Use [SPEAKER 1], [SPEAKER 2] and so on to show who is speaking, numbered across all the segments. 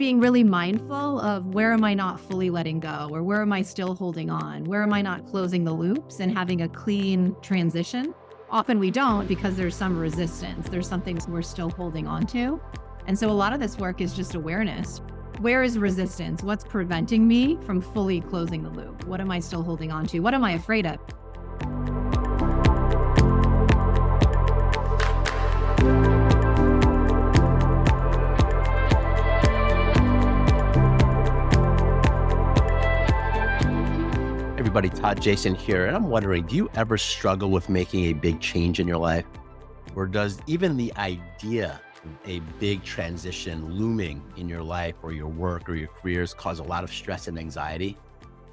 [SPEAKER 1] being really mindful of where am I not fully letting go, or where am I still holding on? Where am I not closing the loops and having a clean transition? Often we don't because there's some resistance. There's some things we're still holding on to. And so a lot of this work is just awareness. Where is resistance? What's preventing me from fully closing the loop? What am I still holding on to? What am I afraid of?
[SPEAKER 2] Everybody, Todd Jason here, and I'm wondering, do you ever struggle with making a big change in your life? Or does even the idea of a big transition looming in your life or your work or your careers cause a lot of stress and anxiety?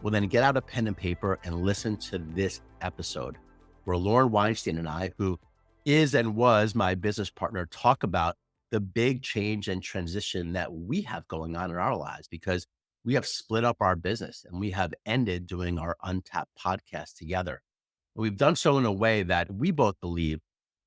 [SPEAKER 2] Well, then get out a pen and paper and listen to this episode where Lauren Weinstein and I, who is and was my business partner, talk about the big change and transition that we have going on in our lives, because we have split up our business and we have ended doing our Untapped podcast together. We've done so in a way that we both believe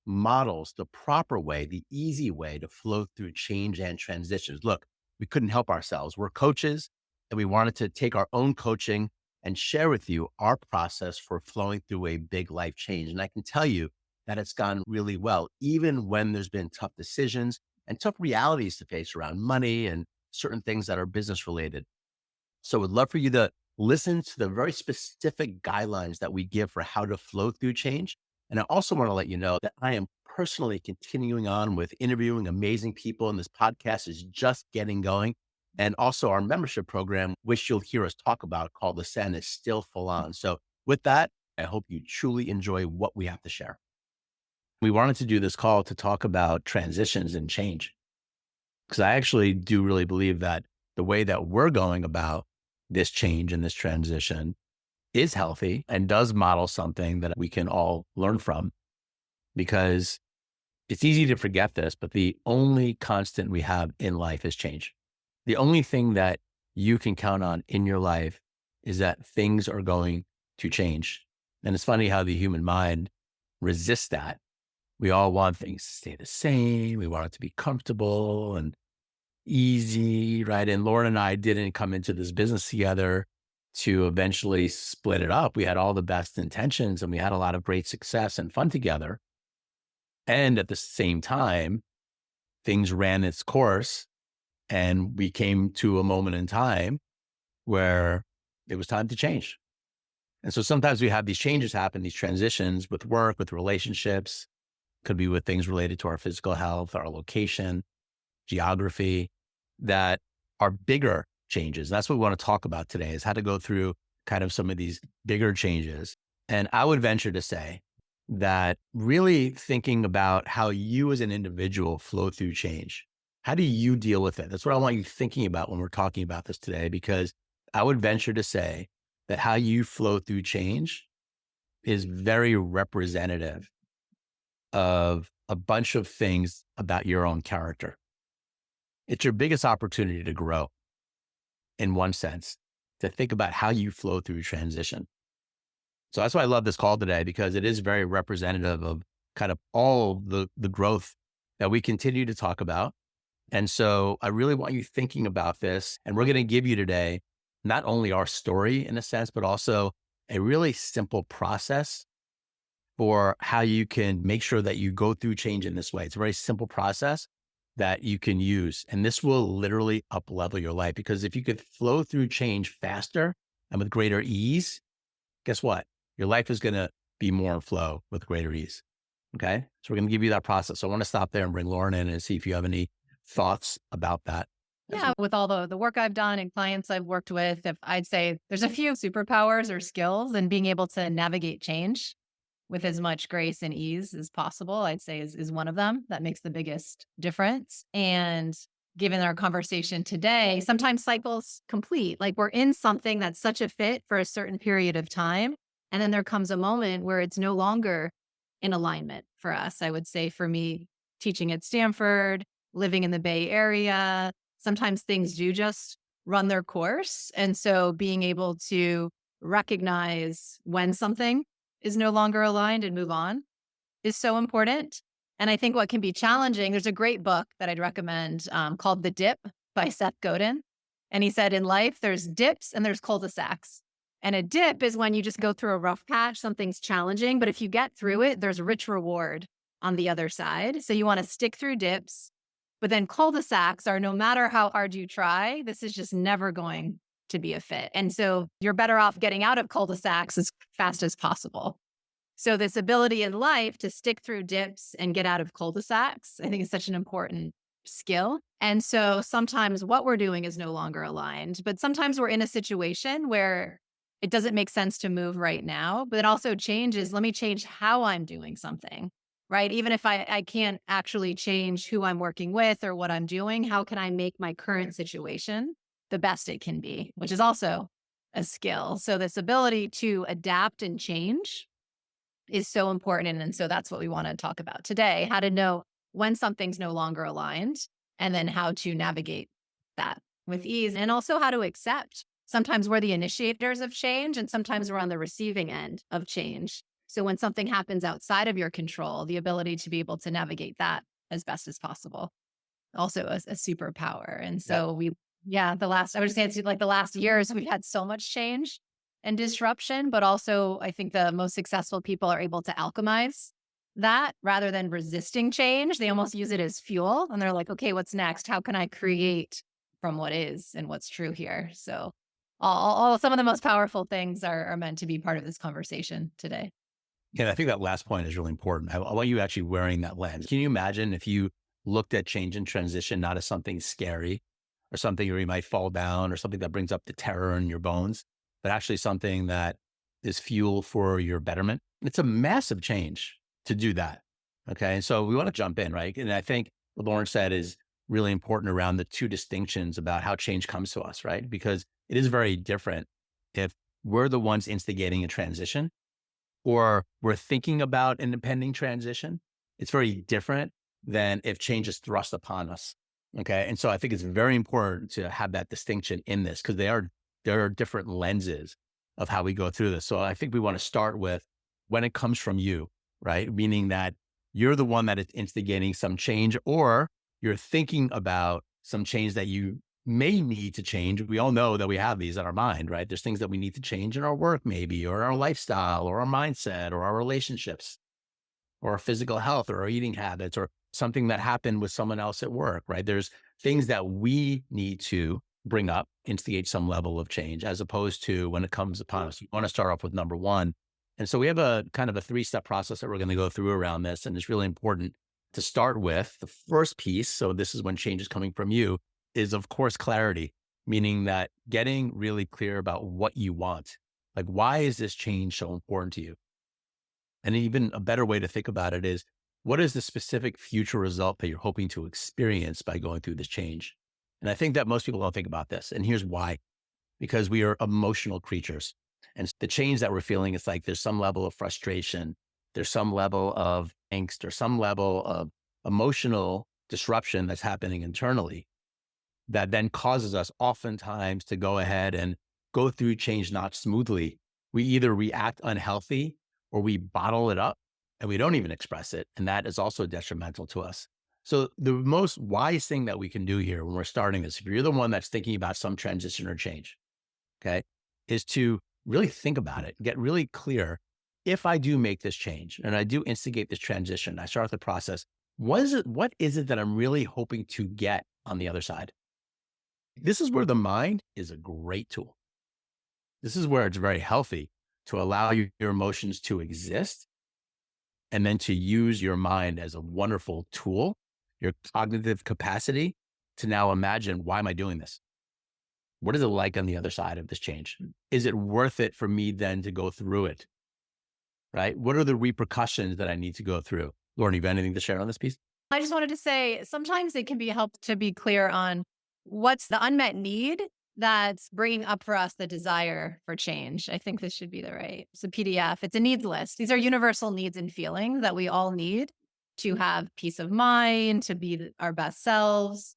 [SPEAKER 2] models the proper way, the easy way to flow through change and transitions. Look, we couldn't help ourselves. We're coaches and we wanted to take our own coaching and share with you our process for flowing through a big life change. And I can tell you that it's gone really well, even when there's been tough decisions and tough realities to face around money and certain things that are business related. So I would love for you to listen to the very specific guidelines that we give for how to flow through change. And I also want to let you know that I am personally continuing on with interviewing amazing people, and this podcast is just getting going. And also our membership program, which you'll hear us talk about, called Ascend, is still full on. So with that, I hope you truly enjoy what we have to share. We wanted to do this call to talk about transitions and change, because I actually do really believe that the way that we're going about this change and this transition is healthy and does model something that we can all learn from, because it's easy to forget this, but the only constant we have in life is change. The only thing that you can count on in your life is that things are going to change. And it's funny how the human mind resists that. We all want things to stay the same. We want it to be comfortable and easy, right? And Lauren and I didn't come into this business together to eventually split it up. We had all the best intentions and we had a lot of great success and fun together. And at the same time, things ran its course and we came to a moment in time where it was time to change. And so sometimes we have these changes happen, these transitions with work, with relationships, could be with things related to our physical health, our location, geography, that are bigger changes. That's what we want to talk about today, is how to go through kind of some of these bigger changes. And I would venture to say that really thinking about how you as an individual flow through change, how do you deal with it? That's what I want you thinking about when we're talking about this today, because I would venture to say that how you flow through change is very representative of a bunch of things about your own character. It's your biggest opportunity to grow, in one sense, to think about how you flow through transition. So that's why I love this call today, because it is very representative of kind of all the growth that we continue to talk about. And so I really want you thinking about this. And we're going to give you today not only our story in a sense, but also a really simple process for how you can make sure that you go through change in this way. It's a very simple process that you can use. And this will literally up level your life, because if you could flow through change faster and with greater ease, guess what? Your life is going to be more in flow with greater ease. Okay. So we're going to give you that process. So I want to stop there and bring Lauren in and see if you have any thoughts about that.
[SPEAKER 1] Yeah, with all the work I've done and clients I've worked with, if I'd say there's a few superpowers or skills, and being able to navigate change with as much grace and ease as possible, I'd say is one of them that makes the biggest difference. And given our conversation today, sometimes cycles complete, like we're in something that's such a fit for a certain period of time. And then there comes a moment where it's no longer in alignment for us. I would say for me, teaching at Stanford, living in the Bay Area, sometimes things do just run their course. And so being able to recognize when something is no longer aligned and move on is so important. And I think what can be challenging, there's a great book that I'd recommend called The Dip by Seth Godin. And he said, in life, there's dips and there's cul-de-sacs. And a dip is when you just go through a rough patch, something's challenging, but if you get through it, there's rich reward on the other side. So you want to stick through dips. But then cul-de-sacs are no matter how hard you try, this is just never going to be a fit. And so you're better off getting out of cul-de-sacs as fast as possible. So this ability in life to stick through dips and get out of cul-de-sacs, I think is such an important skill. And so sometimes what we're doing is no longer aligned, but sometimes we're in a situation where it doesn't make sense to move right now, but it also changes. Let me change how I'm doing something, right? Even if I can't actually change who I'm working with or what I'm doing, how can I make my current situation the best it can be, which is also a skill. So this ability to adapt and change is so important. And so that's what we want to talk about today, how to know when something's no longer aligned and then how to navigate that with ease and also how to accept. Sometimes we're the initiators of change and sometimes we're on the receiving end of change. So when something happens outside of your control, the ability to be able to navigate that as best as possible, also a superpower. And
[SPEAKER 2] Yeah.
[SPEAKER 1] so I would say it's like the last years, we've had so much change and disruption, but also I think the most successful people are able to alchemize that rather than resisting change. They almost use it as fuel and they're like, okay, what's next? How can I create from what is and what's true here? So some of the most powerful things are meant to be part of this conversation today.
[SPEAKER 2] Yeah, I think that last point is really important. I want you actually wearing that lens. Can you imagine if you looked at change and transition not as something scary or something where you might fall down or something that brings up the terror in your bones, but actually something that is fuel for your betterment? It's a massive change to do that. Okay. And so we want to jump in, right? And I think what Lauren said is really important around the two distinctions about how change comes to us, right? Because it is very different if we're the ones instigating a transition or we're thinking about an impending transition. It's very different than if change is thrust upon us. Okay. And so I think it's very important to have that distinction in this because there are different lenses of how we go through this. So I think we want to start with when it comes from you, right? Meaning that you're the one that is instigating some change or you're thinking about some change that you may need to change. We all know that we have these in our mind, right? There's things that we need to change in our work, maybe, or our lifestyle, or our mindset, or our relationships, or our physical health, or our eating habits, or something that happened with someone else at work, right? There's things that we need to bring up, instigate some level of change, as opposed to when it comes upon us. You want to start off with number one. And so we have a kind of a 3-step process that we're going to go through around this. And it's really important to start with the first piece. So this is when change is coming from you is of course clarity, meaning that getting really clear about what you want. Like, why is this change so important to you? And even a better way to think about it is, what is the specific future result that you're hoping to experience by going through this change? And I think that most people don't think about this. And here's why, because we are emotional creatures. And the change that we're feeling, it's like there's some level of frustration, there's some level of angst, or some level of emotional disruption that's happening internally that then causes us oftentimes to go ahead and go through change not smoothly. We either react unhealthy or we bottle it up and we don't even express it. And that is also detrimental to us. So the most wise thing that we can do here when we're starting this, if you're the one that's thinking about some transition or change, okay, is to really think about it, get really clear. If I do make this change and I do instigate this transition, I start the process. What is it that I'm really hoping to get on the other side? This is where the mind is a great tool. This is where it's very healthy to allow your emotions to exist and then to use your mind as a wonderful tool, your cognitive capacity to now imagine, why am I doing this? What is it like on the other side of this change? Is it worth it for me then to go through it? Right? What are the repercussions that I need to go through? Lauren, you have anything to share on this piece?
[SPEAKER 1] I just wanted to say sometimes it can be helped to be clear on what's the unmet need that's bringing up for us the desire for change. I think this should be it's a PDF. It's a needs list. These are universal needs and feelings that we all need to have peace of mind, to be our best selves.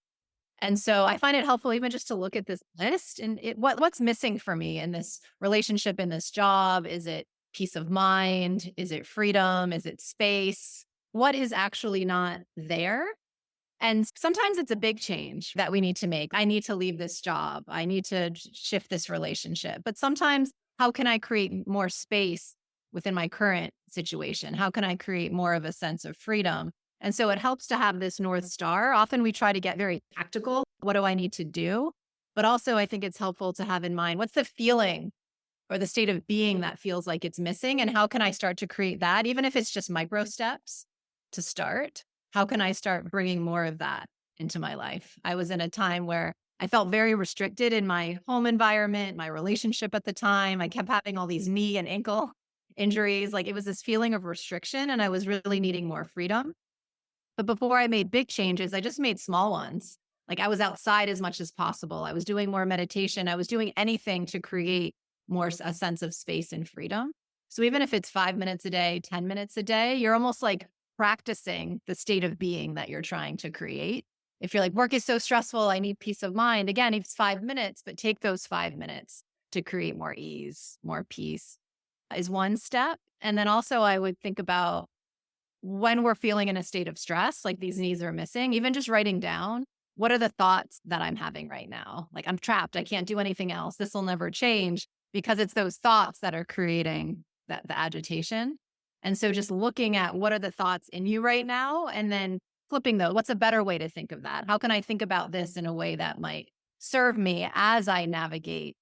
[SPEAKER 1] And so I find it helpful even just to look at this list and what's missing for me in this relationship, in this job. Is it peace of mind? Is it freedom? Is it space? What is actually not there? And sometimes it's a big change that we need to make. I need to leave this job. I need to shift this relationship. But sometimes, how can I create more space within my current situation? How can I create more of a sense of freedom? And so it helps to have this North Star. Often we try to get very tactical. What do I need to do? But also, I think it's helpful to have in mind, what's the feeling or the state of being that feels like it's missing? And how can I start to create that? Even if it's just micro steps to start, how can I start bringing more of that into my life? I was in a time where I felt very restricted in my home environment, my relationship at the time. I kept having all these knee and ankle injuries. Like it was this feeling of restriction, and I was really needing more freedom. But before I made big changes, I just made small ones. Like I was outside as much as possible. I was doing more meditation. I was doing anything to create a sense of space and freedom. So even if it's 5 minutes a day, 10 minutes a day, you're almost like practicing the state of being that you're trying to create. If you're like, work is so stressful, I need peace of mind. Again, it's 5 minutes, but take those 5 minutes to create more ease, more peace is one step. And then also, I would think about when we're feeling in a state of stress, like these needs are missing, even just writing down, what are the thoughts that I'm having right now? Like, I'm trapped. I can't do anything else. This will never change, because it's those thoughts that are creating the agitation. And so just looking at what are the thoughts in you right now, and then flipping those. What's a better way to think of that? How can I think about this in a way that might serve me as I navigate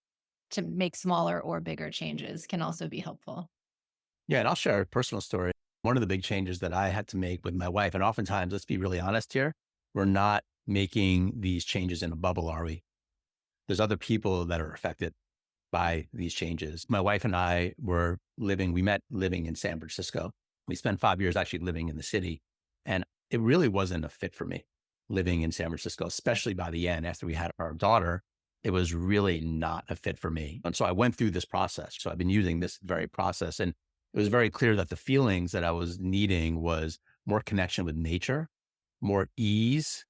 [SPEAKER 1] to make smaller or bigger changes, can also be helpful.
[SPEAKER 2] Yeah, and I'll share a personal story. One of the big changes that I had to make with my wife, and oftentimes, let's be really honest here, we're not making these changes in a bubble, are we? There's other people that are affected by these changes. My wife and I we met living in San Francisco. We spent 5 years actually living in the city. And it really wasn't a fit for me living in San Francisco, especially by the end after we had our daughter. It was really not a fit for me. And so I went through this process. So I've been using this very process. And it was very clear that the feelings that I was needing was more connection with nature, more ease,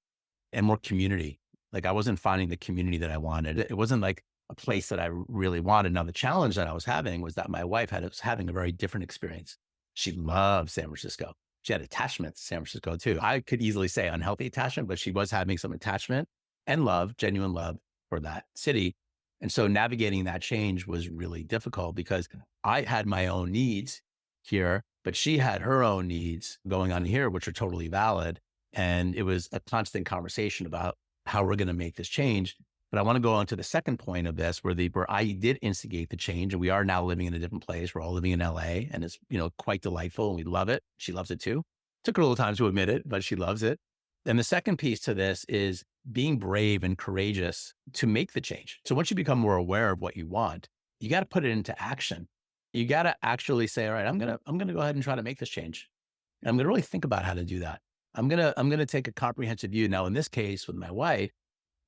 [SPEAKER 2] and more community. Like I wasn't finding the community that I wanted. It wasn't like a place that I really wanted. Now, the challenge that I was having was that my wife was having a very different experience. She loved San Francisco. She had attachment to San Francisco too. I could easily say unhealthy attachment, but she was having some attachment and love, genuine love for that city. And so navigating that change was really difficult because I had my own needs here, but she had her own needs going on here, which are totally valid. And it was a constant conversation about how we're going to make this change. But I want to go on to the second point of this, where I did instigate the change, and we are now living in a different place. We're all living in LA, and it's quite delightful, and we love it. She loves it too. Took her a little time to admit it, but she loves it. And the second piece to this is being brave and courageous to make the change. So once you become more aware of what you want, you got to put it into action. You got to actually say, all right, I'm gonna go ahead and try to make this change. And I'm gonna really think about how to do that. I'm gonna take a comprehensive view. Now, in this case, with my wife,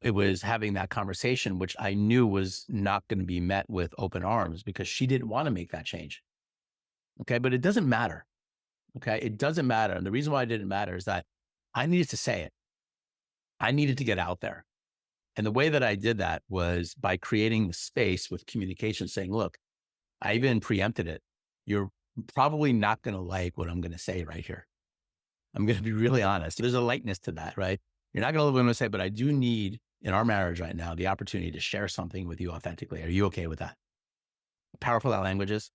[SPEAKER 2] it was having that conversation, which I knew was not going to be met with open arms because she didn't want to make that change. Okay. But it doesn't matter. Okay. It doesn't matter. And the reason why it didn't matter is that I needed to say it. I needed to get out there. And the way that I did that was by creating the space with communication, saying, look, I even preempted it. You're probably not going to like what I'm going to say right here. I'm going to be really honest. There's a lightness to that, right? You're not going to love what I'm going to say, but I do need in our marriage right now the opportunity to share something with you authentically. Are you okay with that? Powerful that language is.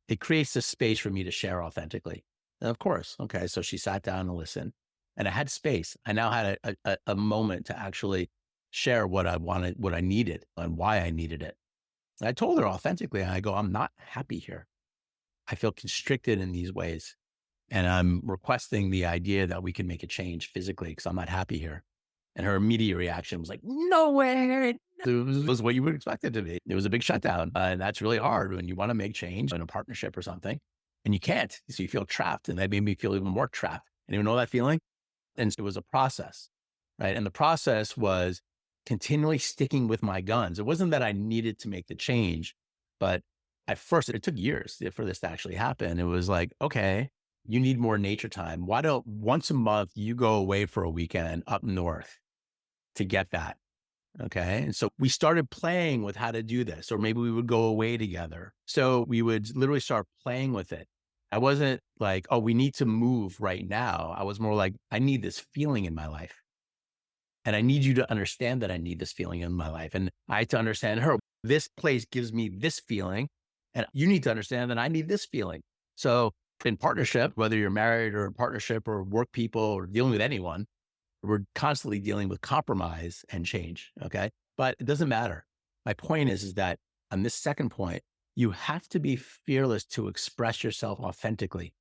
[SPEAKER 2] It creates this space for me to share authentically. And of course, okay. So she sat down and listened, and I had space. I now had a moment to actually share what I wanted, what I needed, and why I needed it. And I told her authentically, I go, I'm not happy here. I feel constricted in these ways. And I'm requesting the idea that we can make a change physically because I'm not happy here. And her immediate reaction was like, no way. It was what you would expect it to be. It was a big shutdown. And that's really hard when you want to make change in a partnership or something and you can't. So you feel trapped. And that made me feel even more trapped. Anyone know that feeling? And it was a process, right? And the process was continually sticking with my guns. It wasn't that I needed to make the change, but at first it took years for this to actually happen. It was like, okay, you need more nature time. Why don't once a month you go away for a weekend up north to get that? Okay. And so we started playing with how to do this, or maybe we would go away together. So we would literally start playing with it. I wasn't like, oh, we need to move right now. I was more like, I need this feeling in my life. And I need you to understand that I need this feeling in my life. And I to understand her. This place gives me this feeling. And you need to understand that I need this feeling. So in partnership, whether you're married or in partnership or work people or dealing with anyone, we're constantly dealing with compromise and change. Okay. But it doesn't matter. My point is that on this second point, you have to be fearless to express yourself authentically.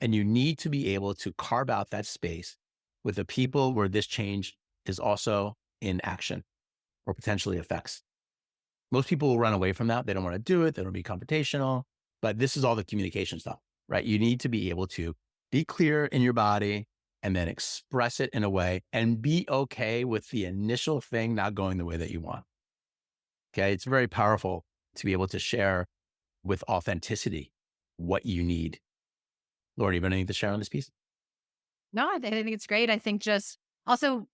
[SPEAKER 2] And you need to be able to carve out that space with the people where this change is also in action or potentially affects. Most people will run away from that. They don't want to do it. They don't be confrontational, but this is all the communication stuff, right? You need to be able to be clear in your body and then express it in a way and be okay with the initial thing not going the way that you want. Okay. It's very powerful to be able to share with authenticity what you need. Lauren, you have anything to share on this piece?
[SPEAKER 1] No, I think it's great. I think just also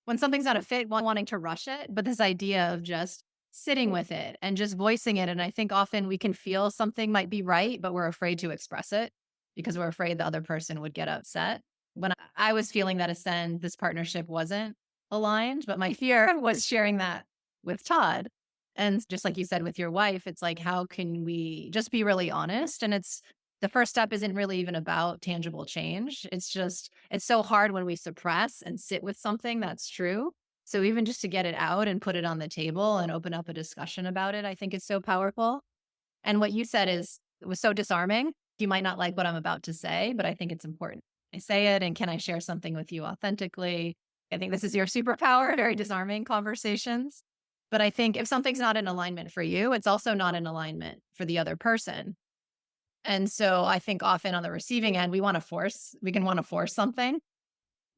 [SPEAKER 1] when something's not a fit, wanting to rush it, but this idea of just sitting with it and just voicing it. And I think often we can feel something might be right, but we're afraid to express it because we're afraid the other person would get upset. When I was feeling that ascend, this partnership wasn't aligned, but my fear was sharing that with Todd. And just like you said with your wife, it's like, how can we just be really honest? And it's the first step isn't really even about tangible change. It's just, it's so hard when we suppress and sit with something that's true. So even just to get it out and put it on the table and open up a discussion about it, I think is so powerful. And what you said is it was so disarming. You might not like what I'm about to say, but I think it's important. I say it and can I share something with you authentically? I think this is your superpower, very disarming conversations. But I think if something's not in alignment for you, it's also not in alignment for the other person. And so I think often on the receiving end, we can want to force something.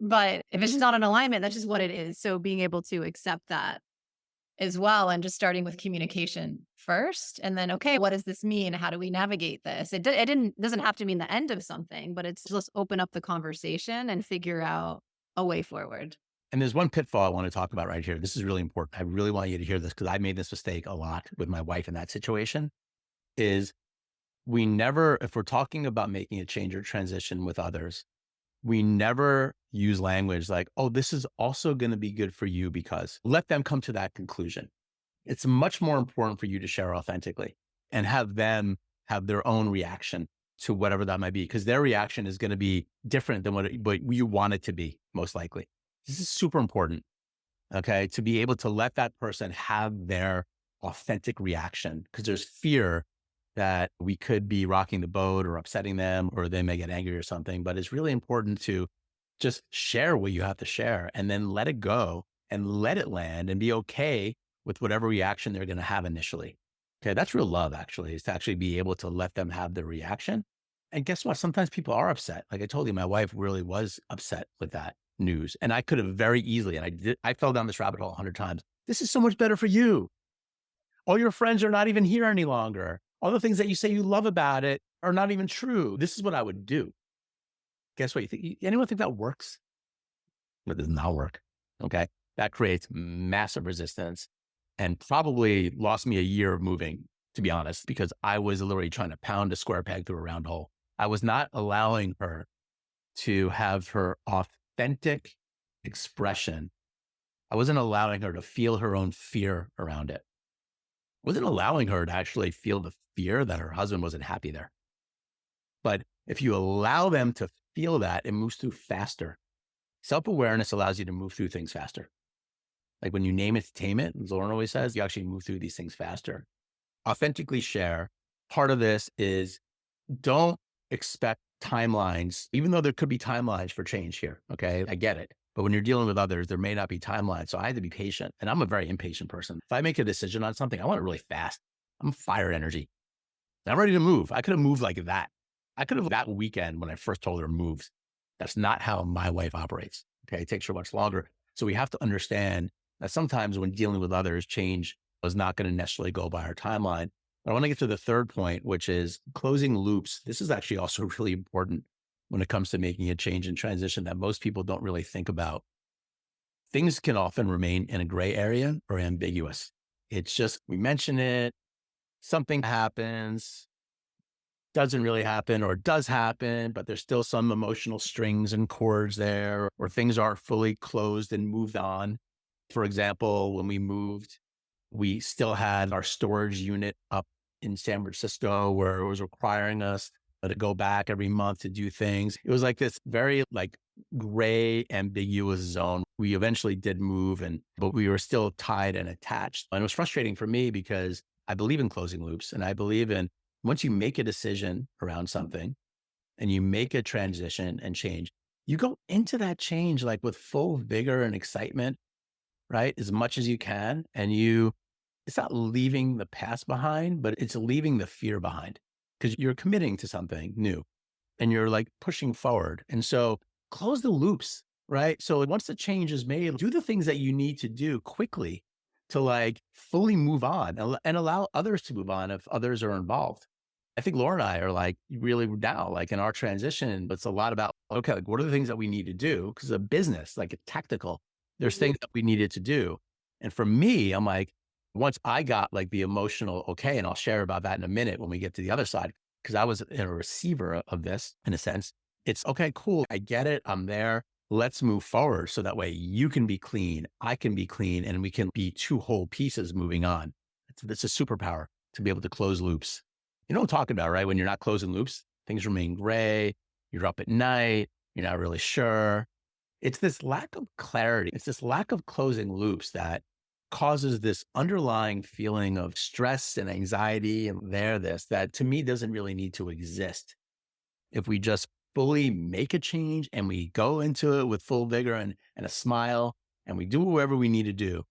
[SPEAKER 1] But if it's just not in alignment, that's just what it is. So being able to accept that as well and just starting with communication first. And then, okay, what does this mean? How do we navigate this? Doesn't have to mean the end of something, but it's just open up the conversation and figure out a way forward.
[SPEAKER 2] And there's one pitfall I want to talk about right here. This is really important. I really want you to hear this because I made this mistake a lot with my wife in that situation is we never, if we're talking about making a change or transition with others, we never use language like, oh, this is also going to be good for you because let them come to that conclusion. It's much more important for you to share authentically and have them have their own reaction to whatever that might be, because their reaction is going to be different than what you want it to be, most likely. This is super important, okay, to be able to let that person have their authentic reaction because there's fear that we could be rocking the boat or upsetting them or they may get angry or something. But it's really important to just share what you have to share and then let it go and let it land and be okay with whatever reaction they're going to have initially. Okay. That's real love actually, is to actually be able to let them have the reaction. And guess what? Sometimes people are upset. Like I told you, my wife really was upset with that news. And I could have very easily, and I fell down this rabbit hole 100 times. This is so much better for you. All your friends are not even here any longer. All the things that you say you love about it are not even true. This is what I would do. Guess what? Anyone think that works? It does not work. Okay. That creates massive resistance and probably lost me a year of moving, to be honest, because I was literally trying to pound a square peg through a round hole. I was not allowing her to have her authentic expression. I wasn't allowing her to feel her own fear around it. I wasn't allowing her to actually feel the fear that her husband wasn't happy there. But if you allow them to feel that, it moves through faster. Self-awareness allows you to move through things faster. Like when you name it to tame it, as Lauren always says, you actually move through these things faster. Authentically share. Part of this is don't expect timelines, even though there could be timelines for change here. Okay. I get it. But when you're dealing with others, there may not be timelines. So I had to be patient. And I'm a very impatient person. If I make a decision on something, I want it really fast. I'm fire energy. And I'm ready to move. I could have moved like that. I could have that weekend when I first told her moves. That's not how my wife operates. Okay. It takes her much longer. So we have to understand that sometimes when dealing with others, change is not going to necessarily go by our timeline. But I want to get to the third point, which is closing loops. This is actually also really important when it comes to making a change and transition that most people don't really think about. Things can often remain in a gray area or ambiguous. It's just, we mention it, something happens, doesn't really happen or does happen, but there's still some emotional strings and chords there, or things aren't fully closed and moved on. For example, when we moved, we still had our storage unit up in San Francisco where it was requiring us to go back every month to do things. It was like this very like gray, ambiguous zone. We eventually did move but we were still tied and attached. And it was frustrating for me because I believe in closing loops and I believe in once you make a decision around something and you make a transition and change, you go into that change like with full vigor and excitement, right? As much as you can. It's not leaving the past behind, but it's leaving the fear behind because you're committing to something new and you're like pushing forward. And so close the loops, right? So once the change is made, do the things that you need to do quickly to like fully move on and allow others to move on if others are involved. I think Laura and I are like really now, like in our transition, it's a lot about, okay, like what are the things that we need to do? Because a business, like a tactical, there's things that we needed to do. And for me, I'm like, once I got like the emotional, okay, and I'll share about that in a minute when we get to the other side, because I was a receiver of this in a sense. It's okay, cool. I get it. I'm there. Let's move forward. So that way you can be clean. I can be clean and we can be two whole pieces moving on. It's a superpower to be able to close loops. You know what I'm talking about, right? When you're not closing loops, things remain gray. You're up at night. You're not really sure. It's this lack of clarity. It's this lack of closing loops that causes this underlying feeling of stress and anxiety and this that to me doesn't really need to exist. If we just fully make a change and we go into it with full vigor and a smile and we do whatever we need to do.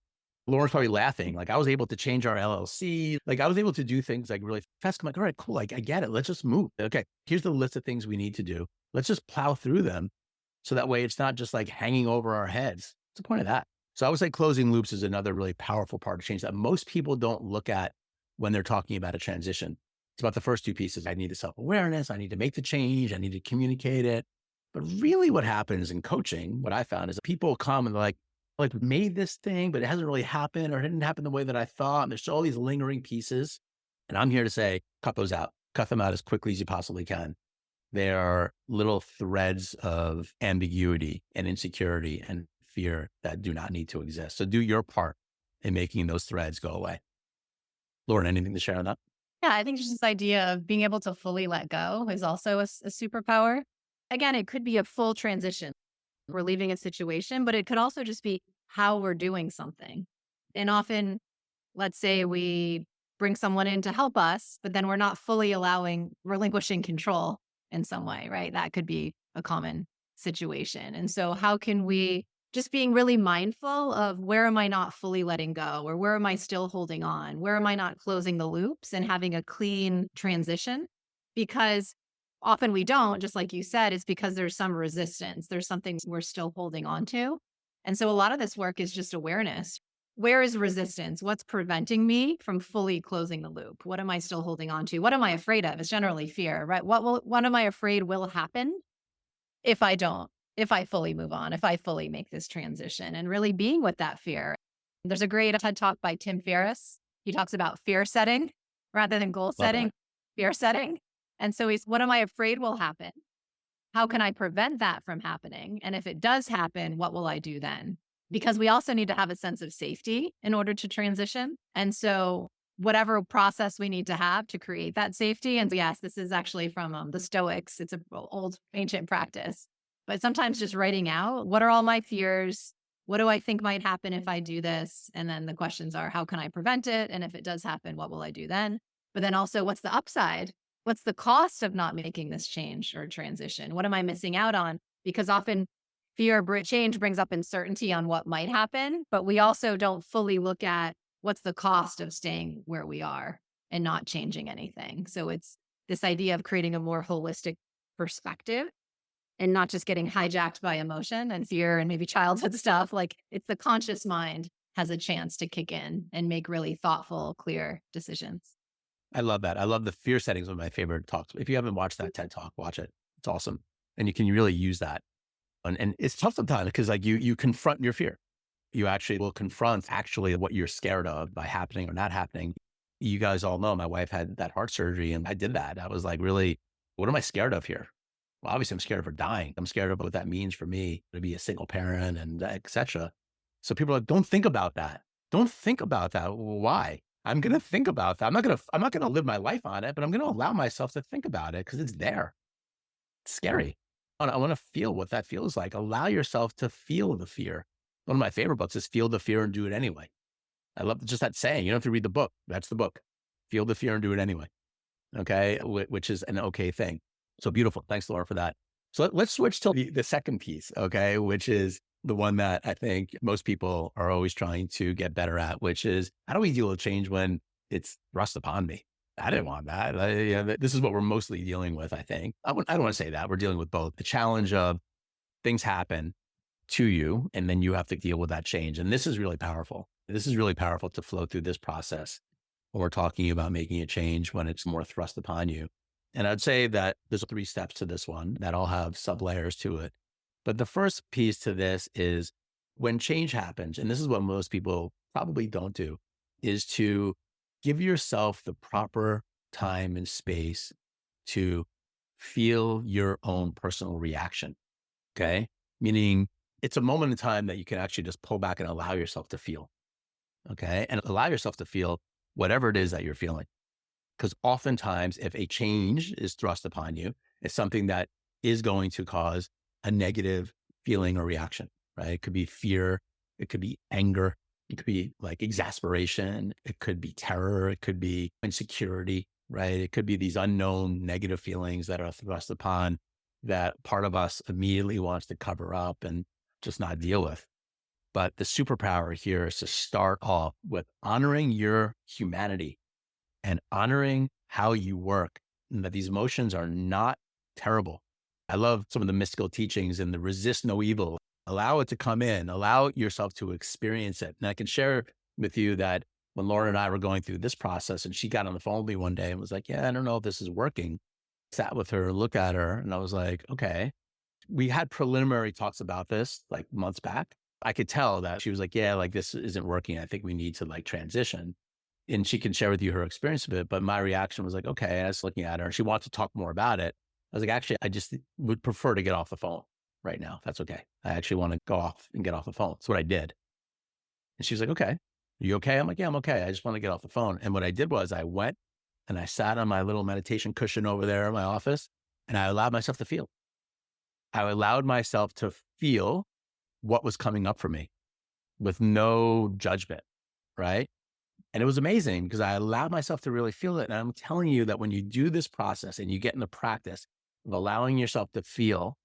[SPEAKER 2] Lauren's probably laughing. Like I was able to change our LLC. Like I was able to do things like really fast. I'm like, all right, cool. Like I get it. Let's just move. Okay. Here's the list of things we need to do. Let's just plow through them. So that way it's not just like hanging over our heads. What's the point of that? So I would say closing loops is another really powerful part of change that most people don't look at when they're talking about a transition. It's about the first two pieces. I need the self-awareness. I need to make the change. I need to communicate it. But really what happens in coaching, what I found is that people come and they're like made this thing, but it hasn't really happened or it didn't happen the way that I thought. And there's all these lingering pieces. And I'm here to say, cut those out, cut them out as quickly as you possibly can. They are little threads of ambiguity and insecurity and fear that do not need to exist. So do your part in making those threads go away. Lauren, anything to share on that?
[SPEAKER 1] Yeah, I think just this idea of being able to fully let go is also a superpower. Again, it could be a full transition. We're leaving a situation, but it could also just be how we're doing something. And often, let's say we bring someone in to help us, but then we're not fully relinquishing control in some way, right? That could be a common situation. And so, how can we just being really mindful of where am I not fully letting go or where am I still holding on? Where am I not closing the loops and having a clean transition? Because often we don't, just like you said, it's because there's some resistance. There's something we're still holding on to. And so a lot of this work is just awareness. Where is resistance? What's preventing me from fully closing the loop? What am I still holding on to? What am I afraid of? It's generally fear, right? What am I afraid will happen if I don't, if I fully move on, if I fully make this transition and really being with that fear. There's a great TED talk by Tim Ferriss. He talks about fear setting rather than goal
[SPEAKER 2] Love
[SPEAKER 1] setting,
[SPEAKER 2] that.
[SPEAKER 1] fear setting. And so what am I afraid will happen? How can I prevent that from happening? And if it does happen, what will I do then? Because we also need to have a sense of safety in order to transition. And so whatever process we need to have to create that safety. And yes, this is actually from the Stoics. It's an old ancient practice. But sometimes just writing out, what are all my fears? What do I think might happen if I do this? And then the questions are, how can I prevent it? And if it does happen, what will I do then? But then also, what's the upside? What's the cost of not making this change or transition? What am I missing out on? Because often change brings up uncertainty on what might happen, but we also don't fully look at what's the cost of staying where we are and not changing anything. So it's this idea of creating a more holistic perspective and not just getting hijacked by emotion and fear and maybe childhood stuff. Like it's the conscious mind has a chance to kick in and make really thoughtful, clear decisions.
[SPEAKER 2] I love that. I love the fear settings, one of my favorite talks. If you haven't watched that TED talk, watch it. It's awesome. And you can really use that. And it's tough sometimes because like you confront your fear. You actually will confront actually what you're scared of by happening or not happening. You guys all know my wife had that heart surgery and I did that. I was like, really, what am I scared of here? Well, obviously I'm scared of her dying. I'm scared of what that means for me to be a single parent and et cetera. So people are like, don't think about that. Don't think about that. Well, why? I'm going to think about that. I'm not going to live my life on it, but I'm going to allow myself to think about it because it's there. It's scary. I want to feel what that feels like. Allow yourself to feel the fear. One of my favorite books is Feel the Fear and Do It Anyway. I love just that saying. You don't have to read the book. That's the book. Feel the fear and do it anyway. Okay. Which is an okay thing. So beautiful. Thanks, Laura, for that. So let's switch to the second piece. Okay. Which is the one that I think most people are always trying to get better at, which is how do we deal with change when it's thrust upon me? I didn't want that. This is what we're mostly dealing with, I think. I don't want to say that. We're dealing with both the challenge of things happen to you, and then you have to deal with that change. And this is really powerful. This is really powerful to flow through this process when we're talking about making a change when it's more thrust upon you. And I'd say that there's 3 steps to this one that all have sub layers to it. But the first piece to this is when change happens, and this is what most people probably don't do, is to give yourself the proper time and space to feel your own personal reaction. Okay. Meaning it's a moment in time that you can actually just pull back and allow yourself to feel. Okay. And allow yourself to feel whatever it is that you're feeling. Because oftentimes, if a change is thrust upon you, it's something that is going to cause a negative feeling or reaction, right? It could be fear. It could be anger. It could be like exasperation. It could be terror. It could be insecurity, right? It could be these unknown negative feelings that are thrust upon that part of us immediately wants to cover up and just not deal with. But the superpower here is to start off with honoring your humanity and honoring how you work, and that these emotions are not terrible. I love some of the mystical teachings and the resist no evil. Allow it to come in, allow yourself to experience it. And I can share with you that when Laura and I were going through this process and she got on the phone with me one day and was like, yeah, I don't know if this is working. Sat with her, looked at her, and I was like, okay. We had preliminary talks about this like months back. I could tell that she was like, yeah, like this isn't working. I think we need to like transition. And she can share with you her experience of it. But my reaction was like, okay. I was looking at her and she wants to talk more about it. I was like, actually, I just would prefer to get off the phone right now. That's okay. I actually want to go off and get off the phone. That's what I did. And she was like, okay, are you okay? I'm like, yeah, I'm okay. I just want to get off the phone. And what I did was I went and I sat on my little meditation cushion over there in my office and I allowed myself to feel. I allowed myself to feel what was coming up for me with no judgment, right? And it was amazing because I allowed myself to really feel it. And I'm telling you that when you do this process and you get in the practice of allowing yourself to feel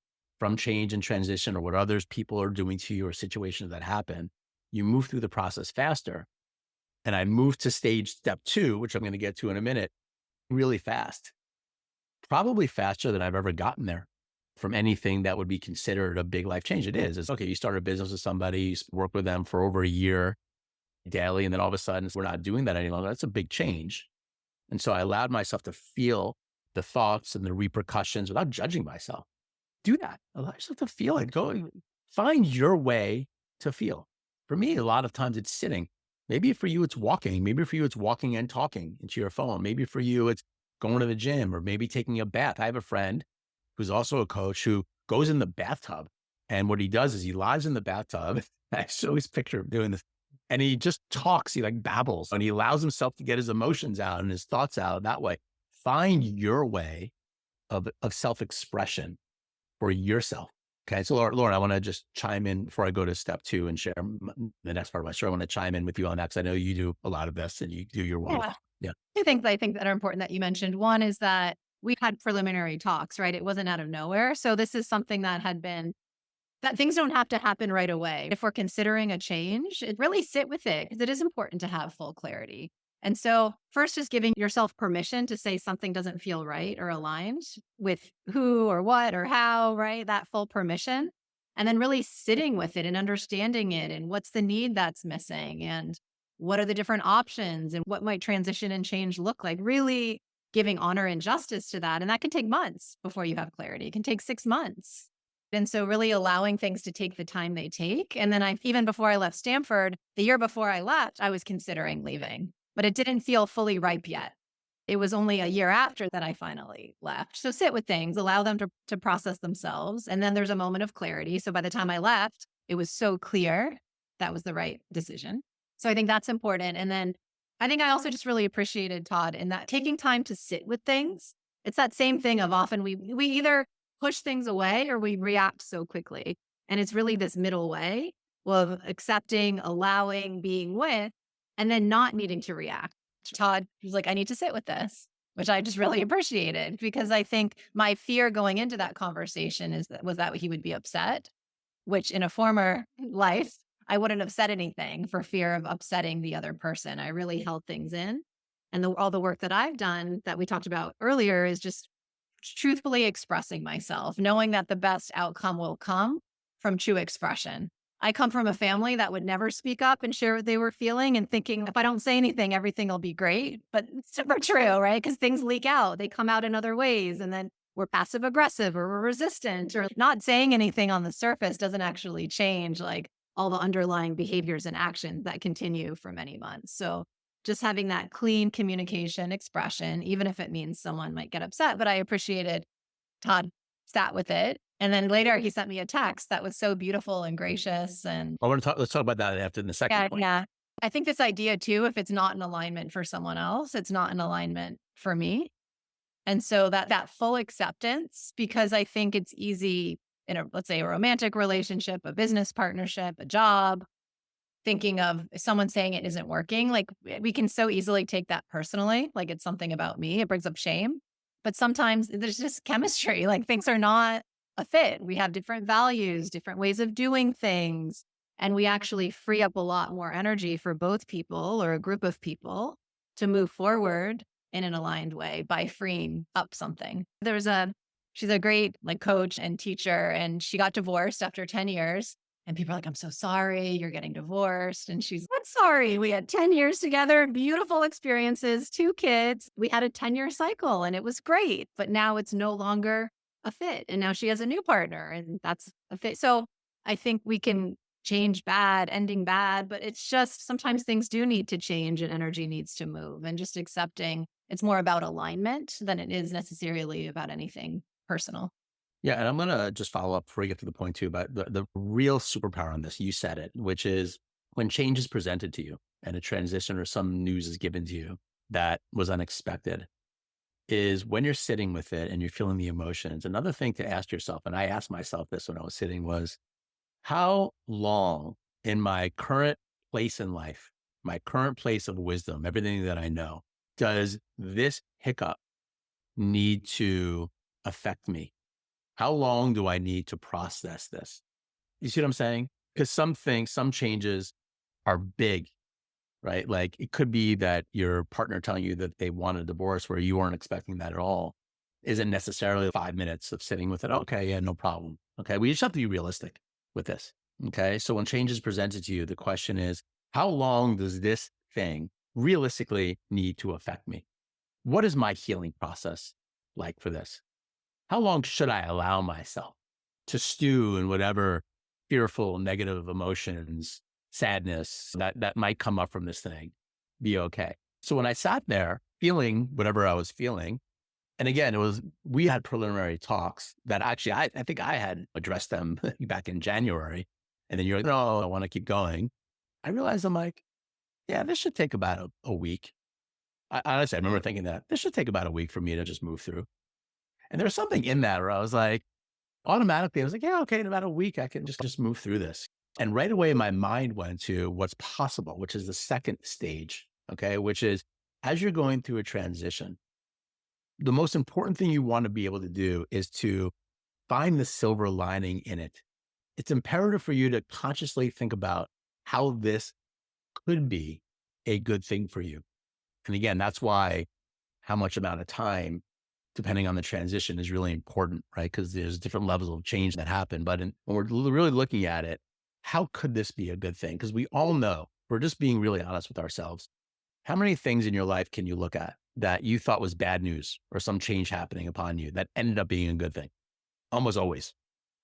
[SPEAKER 2] from change and transition or what others people are doing to you or situations that happen, you move through the process faster. And I moved to step 2, which I'm going to get to in a minute, really fast, probably faster than I've ever gotten there from anything that would be considered a big life change. It is. It's okay. You start a business with somebody, you work with them for over a year daily, and then all of a sudden we're not doing that any longer. That's a big change. And so I allowed myself to feel the thoughts and the repercussions without judging myself. Do that. Allow yourself to feel it. Go find your way to feel. For me, a lot of times it's sitting. Maybe for you, it's walking. Maybe for you, it's walking and talking into your phone. Maybe for you, it's going to the gym or maybe taking a bath. I have a friend who's also a coach who goes in the bathtub. And what he does is he lies in the bathtub. I always picture him doing this. And he just talks, he like babbles and he allows himself to get his emotions out and his thoughts out that way. Find your way of self-expression for yourself. Okay. So Lauren, I want to just chime in before I go to step 2 and share the next part of my story. I want to chime in with you on that because I know you do a lot of this and you do your work.
[SPEAKER 1] Yeah.
[SPEAKER 2] Yeah.
[SPEAKER 1] Two things I think that are important that you mentioned. One is that we had preliminary talks, right? It wasn't out of nowhere. So this is something that had been that things don't have to happen right away. If we're considering a change, it really sit with it because it is important to have full clarity. And so first is giving yourself permission to say something doesn't feel right or aligned with who or what or how, right? That full permission. And then really sitting with it and understanding it and what's the need that's missing and what are the different options and what might transition and change look like. Really giving honor and justice to that. And that can take months before you have clarity. It can take 6 months. And so really allowing things to take the time they take. And then even before I left Stanford, the year before I left, I was considering leaving. but it didn't feel fully ripe yet. It was only a year after that I finally left. So sit with things, allow them to process themselves. And then there's a moment of clarity. So by the time I left, it was so clear that was the right decision. So I think that's important. And then I think I also just really appreciated Todd in that taking time to sit with things. It's that same thing of often we either push things away or we react so quickly. And it's really this middle way of accepting, allowing, being with, and then not needing to react. Todd was like, I need to sit with this, which I just really appreciated because I think my fear going into that conversation was that he would be upset, which in a former life, I wouldn't have said anything for fear of upsetting the other person. I really held things in. And all the work that I've done that we talked about earlier is just truthfully expressing myself, knowing that the best outcome will come from true expression. I come from a family that would never speak up and share what they were feeling and thinking, if I don't say anything, everything will be great. But it's never true, right? Because things leak out, they come out in other ways. And then we're passive aggressive or we're resistant or not saying anything on the surface doesn't actually change like all the underlying behaviors and actions that continue for many months. So just having that clean communication expression, even if it means someone might get upset. But I appreciated Todd sat with it. And then later he sent me a text that was so beautiful and gracious. And
[SPEAKER 2] I want to talk. Let's talk about that after in the second
[SPEAKER 1] yeah,
[SPEAKER 2] point.
[SPEAKER 1] yeah. I think this idea too, if it's not in alignment for someone else, it's not in alignment for me. And so that full acceptance, because I think it's easy in a, let's say a romantic relationship, a business partnership, a job, thinking of someone saying it isn't working, like we can so easily take that personally, like it's something about me. It brings up shame. But sometimes there's just chemistry, like things are not a fit. We have different values, different ways of doing things. And we actually free up a lot more energy for both people or a group of people to move forward in an aligned way by freeing up something. She's a great like coach and teacher, and she got divorced after 10 years. And people are like, I'm so sorry you're getting divorced. And she's, I'm sorry. We had 10 years together, beautiful experiences, 2 kids. We had a 10-year cycle and it was great. But now it's no longer a fit. And now she has a new partner and that's a fit. So I think we can change bad, ending bad, but it's just sometimes things do need to change and energy needs to move and just accepting it's more about alignment than it is necessarily about anything personal.
[SPEAKER 2] Yeah, and I'm gonna just follow up before we get to the point too about the real superpower on this. You said it, which is when change is presented to you and a transition or some news is given to you that was unexpected, is when you're sitting with it and you're feeling the emotions. Another thing to ask yourself, and I asked myself this when I was sitting, was how long in my current place in life, my current place of wisdom, everything that I know, does this hiccup need to affect me? How long do I need to process this? You see what I'm saying? Because some things, some changes are big, right? Like it could be that your partner telling you that they want a divorce where you weren't expecting that at all isn't necessarily 5 minutes of sitting with it. Okay, yeah, no problem. Okay, we just have to be realistic with this. Okay, so when change is presented to you, the question is, how long does this thing realistically need to affect me? What is my healing process like for this? How long should I allow myself to stew in whatever fearful, negative emotions, sadness that might come up from this thing? Be okay. So when I sat there feeling whatever I was feeling, and again, we had preliminary talks that actually I think I had addressed them back in January. And then you're like, no, I want to keep going. I realized I'm like, yeah, this should take about a week. Honestly, I remember thinking that this should take about a week for me to just move through. And there's something in that where I was like, automatically, I was like, yeah, okay, in about a week, I can just move through this. And right away, my mind went to what's possible, which is the second stage, okay, which is as you're going through a transition, the most important thing you want to be able to do is to find the silver lining in it. It's imperative for you to consciously think about how this could be a good thing for you. And again, that's why how much amount of time, depending on the transition, is really important, right? Because there's different levels of change that happen. But when we're really looking at it, how could this be a good thing? Because we all know, we're just being really honest with ourselves. How many things in your life can you look at that you thought was bad news or some change happening upon you that ended up being a good thing? Almost always.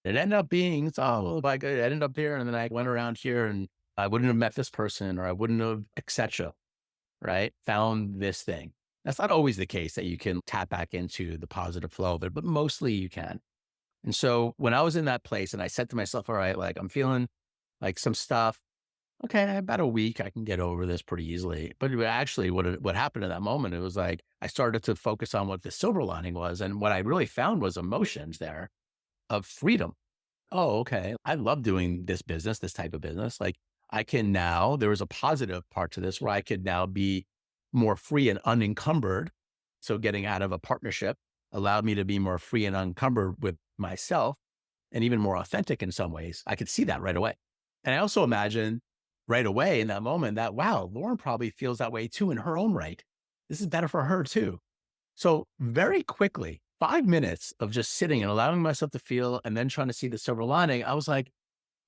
[SPEAKER 2] It ended up being, oh, like I ended up here and then I went around here and I wouldn't have met this person or I wouldn't have, etc. right? Found this thing. That's not always the case that you can tap back into the positive flow of it, but mostly you can. And so when I was in that place and I said to myself, all right, like I'm feeling like some stuff. Okay, about a week, I can get over this pretty easily. But actually, what happened in that moment, it was like I started to focus on what the silver lining was, and what I really found was emotions there of freedom. Oh, okay, I love doing this business, this type of business. Like I can now. There was a positive part to this where I could now be more free and unencumbered. So getting out of a partnership allowed me to be more free and unencumbered with myself, and even more authentic in some ways. I could see that right away. And I also imagine right away in that moment that, wow, Lauren probably feels that way too in her own right. This is better for her too. So very quickly, 5 minutes of just sitting and allowing myself to feel and then trying to see the silver lining, I was like,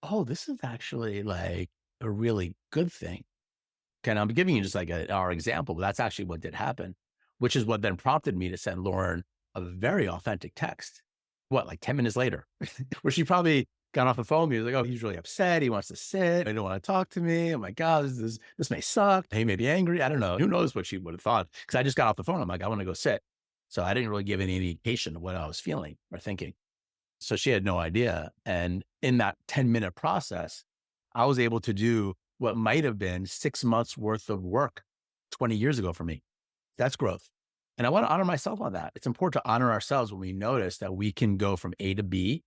[SPEAKER 2] oh, this is actually like a really good thing. Okay, and I'm giving you just like our example, but that's actually what did happen, which is what then prompted me to send Lauren a very authentic text. What, like 10 minutes later, where she probably got off the phone. He was like, oh, he's really upset. He wants to sit. He don't want to talk to me. Oh my God, this may suck. He may be angry. I don't know. Who knows what she would have thought? Because I just got off the phone. I'm like, I want to go sit. So I didn't really give any indication of what I was feeling or thinking. So she had no idea. And in that 10-minute process, I was able to do what might have been 6 months worth of work 20 years ago for me. That's growth. And I want to honor myself on that. It's important to honor ourselves when we notice that we can go from A to B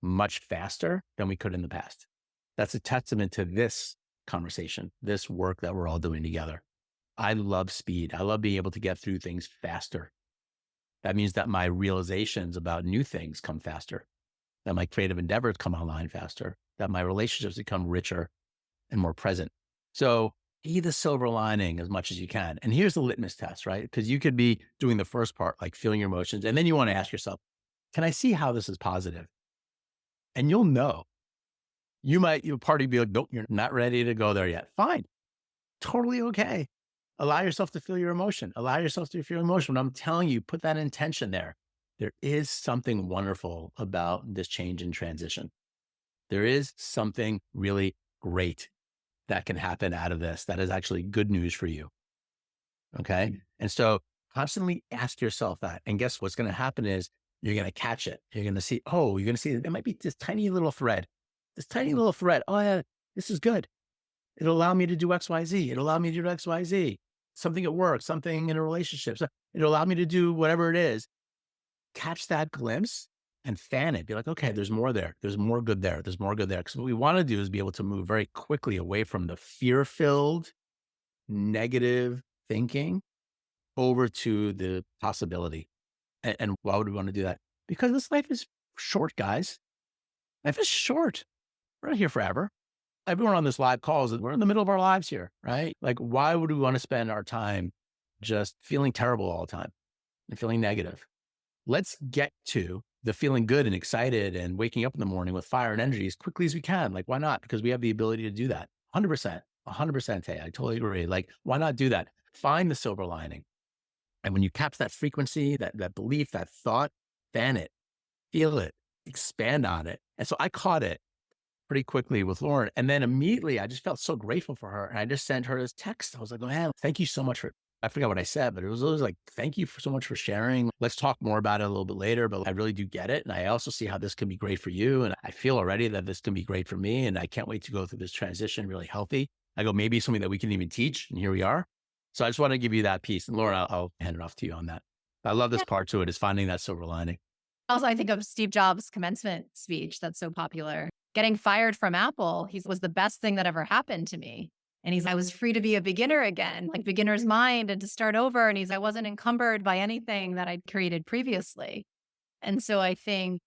[SPEAKER 2] much faster than we could in the past. That's a testament to this conversation, this work that we're all doing together. I love speed. I love being able to get through things faster. That means that my realizations about new things come faster, that my creative endeavors come online faster, that my relationships become richer and more present. So be the silver lining as much as you can. And here's the litmus test, right? Because you could be doing the first part, like feeling your emotions. And then you want to ask yourself, can I see how this is positive? And you'll know. Your party be like, nope, you're not ready to go there yet. Fine. Totally okay. Allow yourself to feel your emotion. Allow yourself to feel your emotion. When I'm telling you, put that intention there. There is something wonderful about this change and transition. There is something really great that can happen out of this. That is actually good news for you. Okay. And so constantly ask yourself that. And guess what's going to happen is you're going to catch it. You're going to see, oh, you're going to see it might be this tiny little thread, this tiny little thread. Oh, yeah, this is good. It'll allow me to do X, Y, Z. It'll allow me to do X, Y, Z. Something at work, something in a relationship. So it'll allow me to do whatever it is. Catch that glimpse and fan it. Be like, okay, there's more there. There's more good there. There's more good there. Because what we want to do is be able to move very quickly away from the fear-filled, negative thinking over to the possibility. And why would we want to do that? Because this life is short, guys. Life is short. We're not here forever. Everyone on this live call is we're in the middle of our lives here, right? Like, why would we want to spend our time just feeling terrible all the time and feeling negative? Let's get to the feeling good and excited and waking up in the morning with fire and energy as quickly as we can. Like, why not? Because we have the ability to do that. 100%, 100%. Hey, I totally agree. Like, why not do that? Find the silver lining. And when you catch that frequency, that belief, that thought, fan it, feel it, expand on it. And so I caught it pretty quickly with Lauren. And then immediately I just felt so grateful for her. And I just sent her this text. I was like, man, thank you so much for, I forgot what I said, but it was always like, thank you so much for sharing. Let's talk more about it a little bit later, but I really do get it. And I also see how this can be great for you. And I feel already that this can be great for me. And I can't wait to go through this transition really healthy. I go, maybe something that we can even teach. And here we are. So I just want to give you that piece. And Lauren, I'll hand it off to you on that. I love this part to it is finding that silver lining.
[SPEAKER 1] Also, I think of Steve Jobs' commencement speech that's so popular. Getting fired from Apple, he was the best thing that ever happened to me. And I was free to be a beginner again, like beginner's mind and to start over. And I wasn't encumbered by anything that I'd created previously. And so I think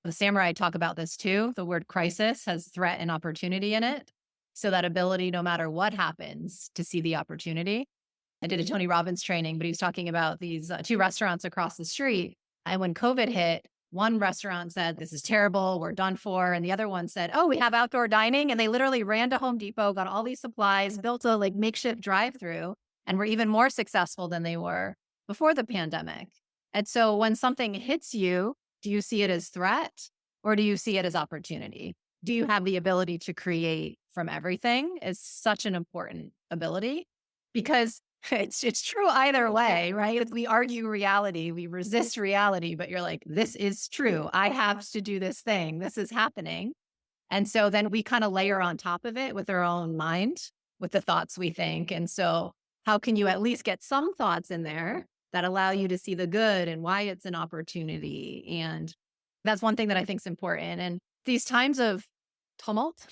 [SPEAKER 1] the samurai talk about this too. The word crisis has threat and opportunity in it. So that ability, no matter what happens, to see the opportunity. I did a Tony Robbins training, but he was talking about these two restaurants across the street. And when COVID hit, one restaurant said, this is terrible, we're done for. And the other one said, oh, we have outdoor dining. And they literally ran to Home Depot, got all these supplies, built a makeshift drive-through, and were even more successful than they were before the pandemic. And so when something hits you, do you see it as threat or do you see it as opportunity? Do you have the ability to create from everything is such an important ability because It's true either way, right? We argue reality, we resist reality, but you're like, this is true. I have to do this thing. This is happening. And so then we kind of layer on top of it with our own mind, with the thoughts we think. And so, how can you at least get some thoughts in there that allow you to see the good and why it's an opportunity? And that's one thing that I think is important. And these times of tumult,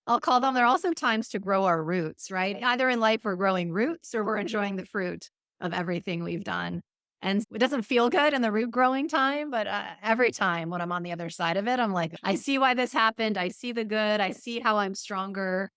[SPEAKER 1] I'll call them, they're also times to grow our roots, right? Either in life we're growing roots or we're enjoying the fruit of everything we've done. And it doesn't feel good in the root growing time, but every time when I'm on the other side of it, I'm like, I see why this happened. I see the good. I see how I'm stronger.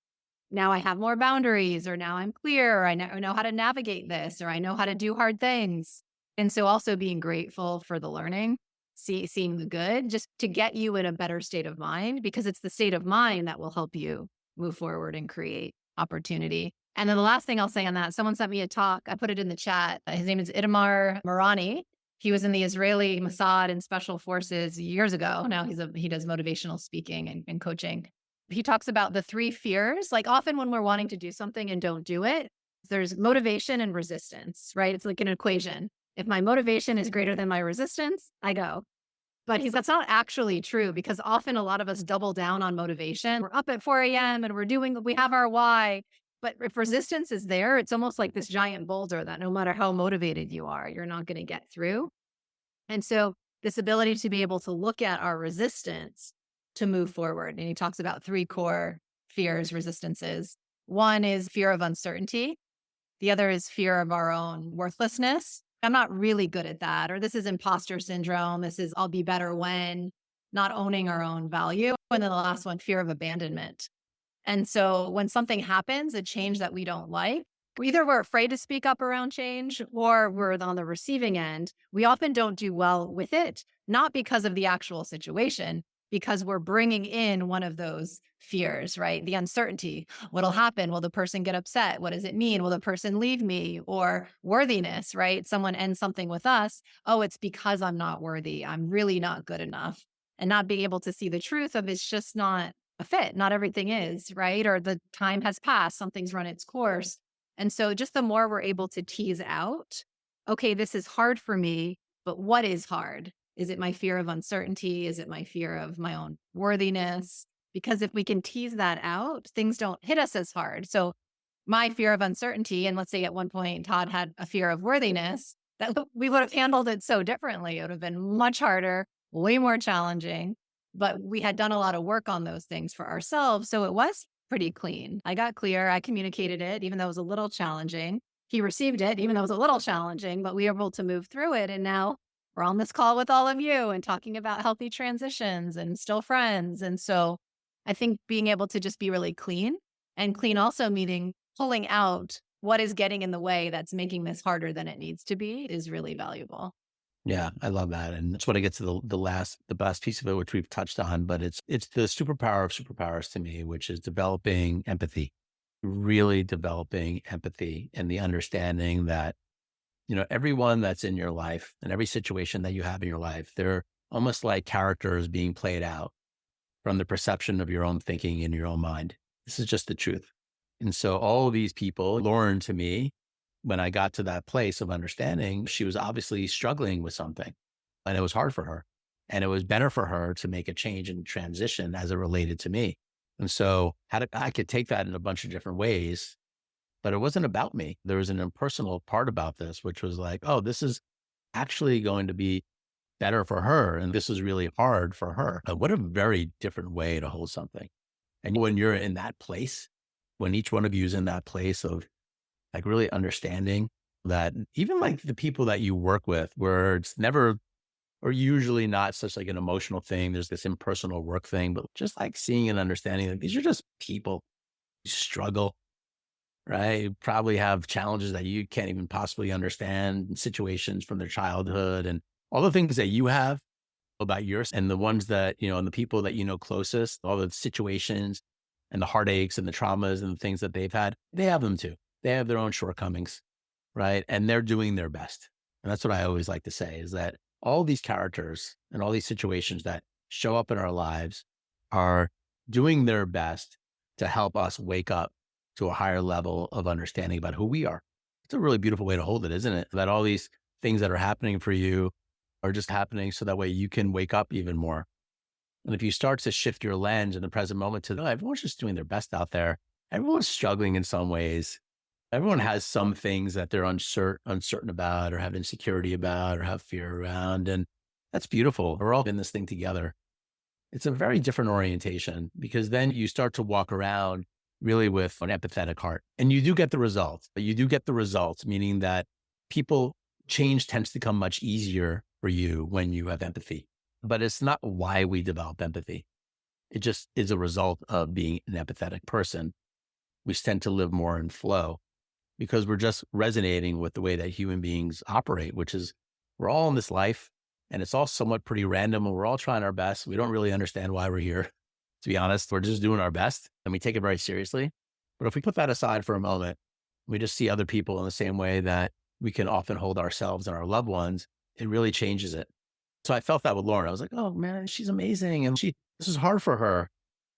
[SPEAKER 1] Now I have more boundaries, or now I'm clear, or I know how to navigate this, or I know how to do hard things. And so also being grateful for the learning, seeing the good, just to get you in a better state of mind, because it's the state of mind that will help you move forward and create opportunity. And then the last thing I'll say on that, someone sent me a talk. I put it in the chat. His name is Itamar Marani. He was in the Israeli Mossad and Special Forces years ago. Now he does motivational speaking and coaching. He talks about the three fears. Like often when we're wanting to do something and don't do it, there's motivation and resistance, right? It's like an equation. If my motivation is greater than my resistance, I go. But that's not actually true, because often a lot of us double down on motivation. We're up at 4 a.m. and we have our why. But if resistance is there, it's almost like this giant boulder that no matter how motivated you are, you're not going to get through. And so this ability to be able to look at our resistance to move forward. And he talks about three core fears, resistances. One is fear of uncertainty. The other is fear of our own worthlessness. I'm not really good at that. Or this is imposter syndrome. This is I'll be better when, not owning our own value. And then the last one, fear of abandonment. And so when something happens, a change that we don't like, either we're afraid to speak up around change or we're on the receiving end. We often don't do well with it, not because of the actual situation, because we're bringing in one of those fears, right? The uncertainty. What'll happen? Will the person get upset? What does it mean? Will the person leave me? Or worthiness, right? Someone ends something with us. Oh, it's because I'm not worthy. I'm really not good enough. And not being able to see the truth of it's just not a fit. Not everything is, right? Or the time has passed, something's run its course. And so just the more we're able to tease out, okay, this is hard for me, but what is hard? Is it my fear of uncertainty? Is it my fear of my own worthiness? Because if we can tease that out, things don't hit us as hard. So my fear of uncertainty, and let's say at one point Todd had a fear of worthiness, that we would have handled it so differently. It would have been much harder, way more challenging, but we had done a lot of work on those things for ourselves. So it was pretty clean. I got clear. I communicated it, even though it was a little challenging. He received it, even though it was a little challenging, but we were able to move through it. And now we're on this call with all of you and talking about healthy transitions and still friends. And so I think being able to just be really clean, and clean also meaning pulling out what is getting in the way that's making this harder than it needs to be, is really valuable.
[SPEAKER 2] Yeah, I love that. And that's what I get to the last piece of it, which we've touched on, but it's the superpower of superpowers to me, which is developing empathy, really developing empathy and the understanding that, everyone that's in your life and every situation that you have in your life, they're almost like characters being played out from the perception of your own thinking in your own mind. This is just the truth. And so all of these people, Lauren to me, when I got to that place of understanding, she was obviously struggling with something and it was hard for her. And it was better for her to make a change and transition as it related to me. And so I could take that in a bunch of different ways, but it wasn't about me. There was an impersonal part about this, which was like, oh, this is actually going to be better for her. And this is really hard for her. What a very different way to hold something. And when you're in that place, when each one of you is in that place of like really understanding that even like the people that you work with, where it's never or usually not such like an emotional thing, there's this impersonal work thing, but just like seeing and understanding that these are just people who struggle, right? You probably have challenges that you can't even possibly understand, situations from their childhood and all the things that you have about yours, and the ones that, and the people that closest, all the situations and the heartaches and the traumas and the things that they've had, they have them too. They have their own shortcomings, right? And they're doing their best. And that's what I always like to say, is that all these characters and all these situations that show up in our lives are doing their best to help us wake up to a higher level of understanding about who we are. It's a really beautiful way to hold it, isn't it? That all these things that are happening for you are just happening so that way you can wake up even more. And if you start to shift your lens in the present moment to, oh, everyone's just doing their best out there. Everyone's struggling in some ways. Everyone has some things that they're uncertain about or have insecurity about or have fear around. And that's beautiful. We're all in this thing together. It's a very different orientation because then you start to walk around really with an empathetic heart. And you do get the results, but you do get the results, meaning that people change tends to come much easier for you when you have empathy. But it's not why we develop empathy. It just is a result of being an empathetic person. We tend to live more in flow because we're just resonating with the way that human beings operate, which is we're all in this life and it's all somewhat pretty random and we're all trying our best. We don't really understand why we're here. To be honest, we're just doing our best and we take it very seriously. But if we put that aside for a moment, we just see other people in the same way that we can often hold ourselves and our loved ones, it really changes it. So I felt that with Lauren. I was like, oh man, she's amazing. And this is hard for her.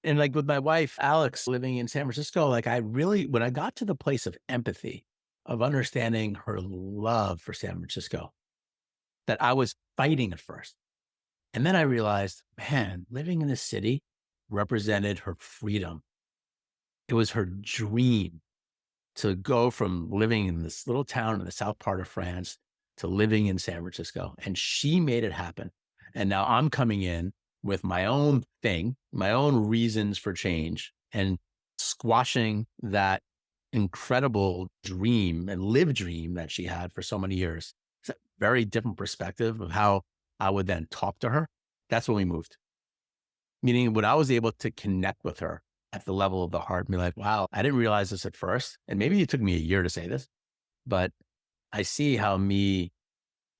[SPEAKER 2] And like with my wife, Alex, living in San Francisco, like I really, when I got to the place of empathy, of understanding her love for San Francisco, that I was fighting at first. And then I realized, man, living in this city represented her freedom. It was her dream to go from living in this little town in the south part of France to living in San Francisco. And she made it happen. And now I'm coming in with my own thing, my own reasons for change and squashing that incredible dream and live dream that she had for so many years. It's a very different perspective of how I would then talk to her. That's when we moved. Meaning when I was able to connect with her at the level of the heart and be like, wow, I didn't realize this at first. And maybe it took me a year to say this, but I see how me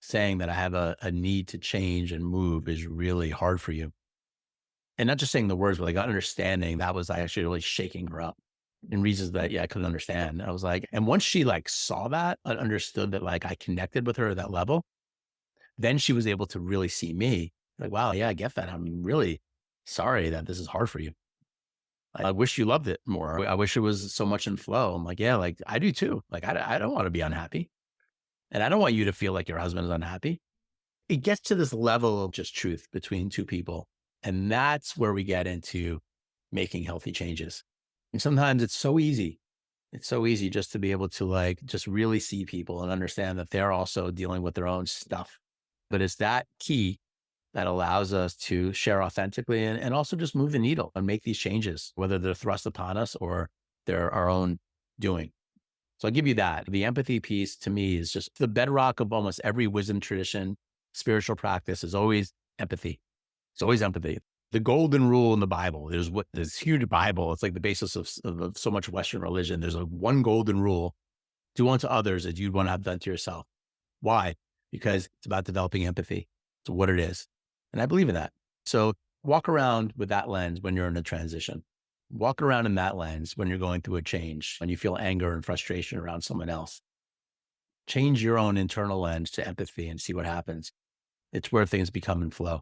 [SPEAKER 2] saying that I have a need to change and move is really hard for you. And not just saying the words, but like understanding that was actually really shaking her up in reasons that, yeah, I couldn't understand. I was like, and once she like saw that and understood that like I connected with her at that level, then she was able to really see me like, wow, yeah, I get that. I'm really sorry that this is hard for you. I wish you loved it more. I wish it was so much in flow. I'm like, yeah, like I do too. Like, I don't want to be unhappy. And I don't want you to feel like your husband is unhappy. It gets to this level of just truth between two people. And that's where we get into making healthy changes. And sometimes it's so easy. It's so easy just to be able to like, just really see people and understand that they're also dealing with their own stuff. But it's that key that allows us to share authentically and also just move the needle and make these changes, whether they're thrust upon us or they're our own doing. So I'll give you that. The empathy piece to me is just the bedrock of almost every wisdom tradition, spiritual practice is always empathy. It's always empathy. The golden rule in the Bible, there's this huge Bible. It's like the basis of so much Western religion. There's like one golden rule: do unto others as you'd want to have done to yourself. Why? Because it's about developing empathy. It's what it is. And I believe in that. So walk around with that lens when you're in a transition. Walk around in that lens when you're going through a change, when you feel anger and frustration around someone else. Change your own internal lens to empathy and see what happens. It's where things become in flow.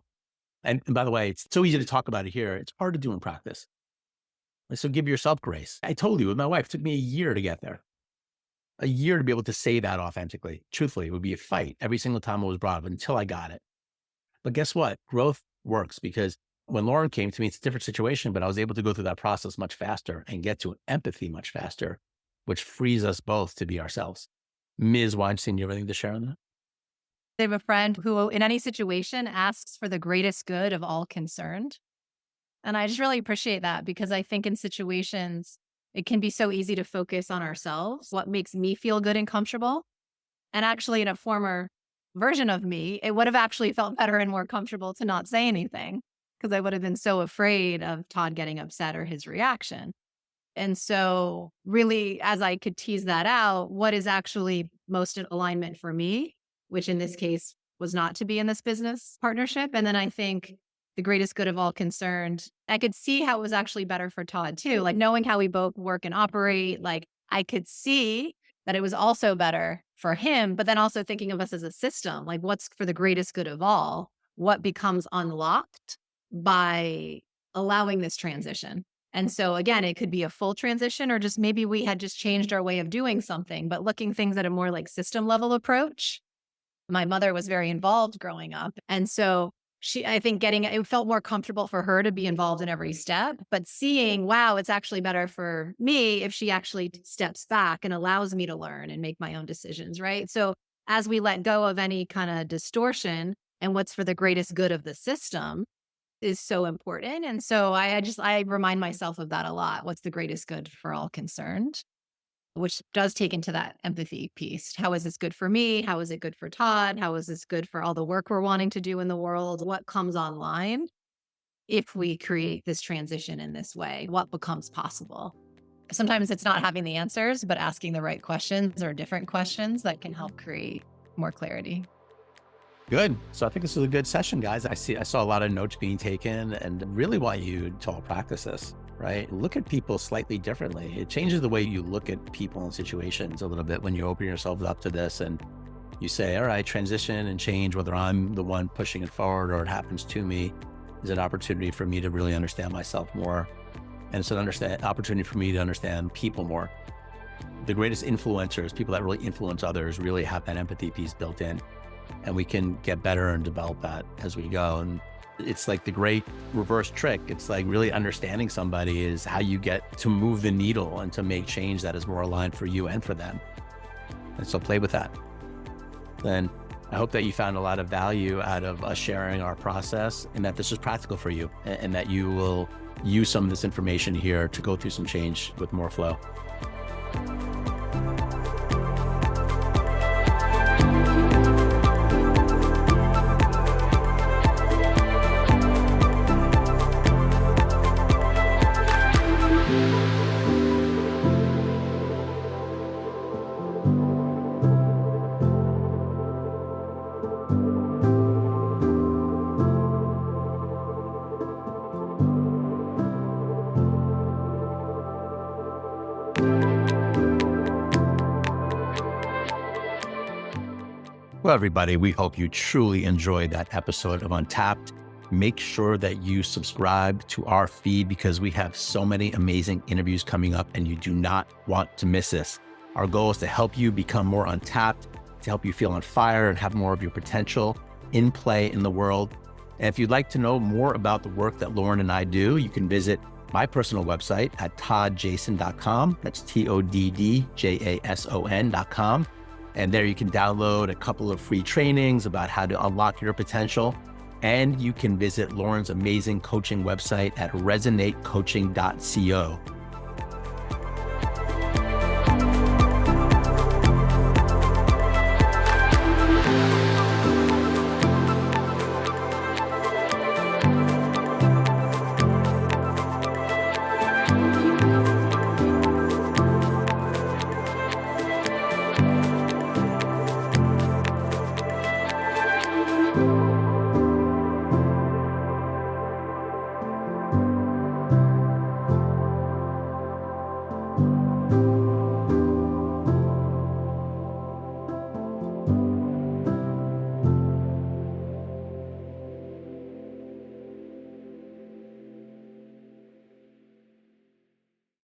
[SPEAKER 2] And by the way, it's so easy to talk about it here. It's hard to do in practice. So give yourself grace. I told you with my wife, it took me a year to get there. A year to be able to say that authentically. Truthfully, it would be a fight every single time it was brought up until I got it. But guess what? Growth works because when Lauren came to me, it's a different situation, but I was able to go through that process much faster and get to empathy much faster, which frees us both to be ourselves. Ms. Weinstein, you have anything to share on that?
[SPEAKER 1] I have a friend who, in any situation, asks for the greatest good of all concerned. And I just really appreciate that because I think in situations, it can be so easy to focus on ourselves, what makes me feel good and comfortable. And actually, in a former version of me, it would have actually felt better and more comfortable to not say anything because I would have been so afraid of Todd getting upset or his reaction. And so, really, as I could tease that out, what is actually most in alignment for me, which in this case was not to be in this business partnership. And then I think the greatest good of all concerned, I could see how it was actually better for Todd too. Like knowing how we both work and operate, like I could see that it was also better for him, but then also thinking of us as a system, like what's for the greatest good of all, what becomes unlocked by allowing this transition. And so again, it could be a full transition or just maybe we had just changed our way of doing something, but looking things at a more like system level approach. My mother was very involved growing up. And so I think it felt more comfortable for her to be involved in every step, but seeing, wow, it's actually better for me if she actually steps back and allows me to learn and make my own decisions. Right. So as we let go of any kind of distortion and what's for the greatest good of the system is so important. And so I remind myself of that a lot. What's the greatest good for all concerned? Which does take into that empathy piece. How is this good for me? How is it good for Todd? How is this good for all the work we're wanting to do in the world? What comes online if we create this transition in this way? What becomes possible? Sometimes it's not having the answers, but asking the right questions or different questions that can help create more clarity.
[SPEAKER 2] Good. So I think this was a good session, guys. I saw a lot of notes being taken and really want you to all practice this, right? Look at people slightly differently. It changes the way you look at people and situations a little bit when you open yourself up to this and you say, all right, transition and change, whether I'm the one pushing it forward or it happens to me, is an opportunity for me to really understand myself more. And it's an opportunity for me to understand people more. The greatest influencers, people that really influence others, really have that empathy piece built in. And we can get better and develop that as we go. And it's like the great reverse trick. It's like really understanding somebody is how you get to move the needle and to make change that is more aligned for you and for them. And so play with that. Then I hope that you found a lot of value out of us sharing our process and that this is practical for you and that you will use some of this information here to go through some change with more flow. Well, everybody, we hope you truly enjoyed that episode of Untapped. Make sure that you subscribe to our feed because we have so many amazing interviews coming up and you do not want to miss this. Our goal is to help you become more untapped, to help you feel on fire and have more of your potential in play in the world. And if you'd like to know more about the work that Lauren and I do, you can visit my personal website at toddjason.com. That's TODDJASON.com. And there you can download a couple of free trainings about how to unlock your potential. And you can visit Lauren's amazing coaching website at resonatecoaching.co.